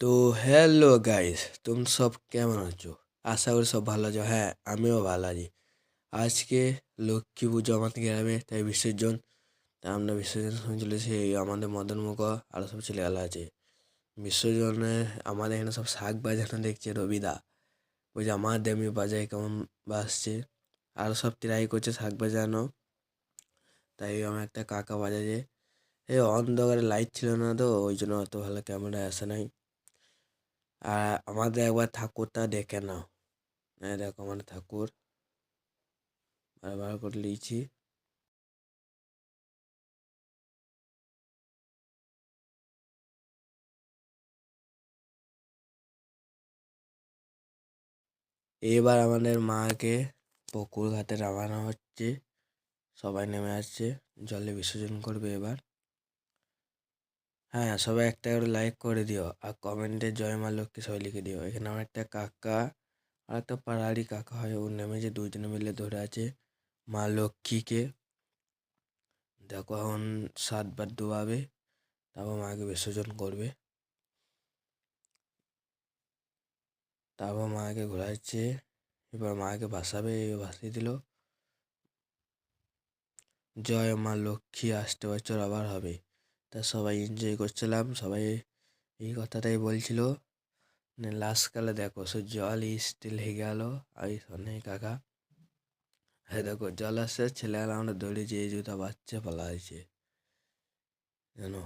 তো hello guys, তুমি সব কেমন আছো? আশা করি সব ভালো আছো। হ্যাঁ, আমিও ভালো আছি। আজকে লক্ষ্মী পুজো আমাদের গ্রামে, তাই বিসর্জন। তাই আমরা বিসর্জন শুনে চলেছি। এই আমাদের মদন মুখ আরও সব ছেলেবেলা আছে বিসর্জনে। আমাদের এখানে সব শাক বাজানো দেখছে রবিদা। ওই যে আমার দেমি বাজায় কেমন বাজছে, আরও সব ট্রাই করছে শাক বাজানো। তাই আমার একটা কাকা বাজাছে। এই অন্ধকারে লাইট ছিল না তো, ওই জন্য অত ভালো ক্যামেরায় আসে নাই। আর আমাদের একবার ঠাকুরটা দেখে নাও। এই দেখো আমাদের ঠাকুর বার করে লিয়েছি। এবার আমাদের মাকে পুকুর ঘাটে নামানো হচ্ছে। সবাই নেমে আসছে, জলে বিসর্জন করবে এবার। হ্যাঁ, সবাই একটা করে লাইক করে দিও আর কমেন্টে জয় মা লক্ষ্মী সবাই লিখে দিও। এখানে আমার একটা কাকা আর একটা পাড়ারই কাকা হয়, ও নেমেছে, দুজনে মিলে ধরে আছে মা লক্ষ্মীকে। দেখো এখন 7 বার ডুবাবে, তারপর মাকে বিসর্জন করবে। তারপর মাকে ঘোরাচ্ছে, এবার মাকে ভাসাবে। ভাসিয়ে দিল। জয় মা লক্ষ্মী আসতে বছর আবার হবে। তা সবাই এনজয় করছিলাম, সবাই এই কথাটাই বলছিল। লাস্টকালে দেখো সে জল স্টিল হয়ে গেল। আর শোনে কাকা, হ্যাঁ দেখো জল আসছে, ছেলেবেলা আমরা দৌড়ে যেয়ে জুতা বাচ্চা পালা আছে জানো।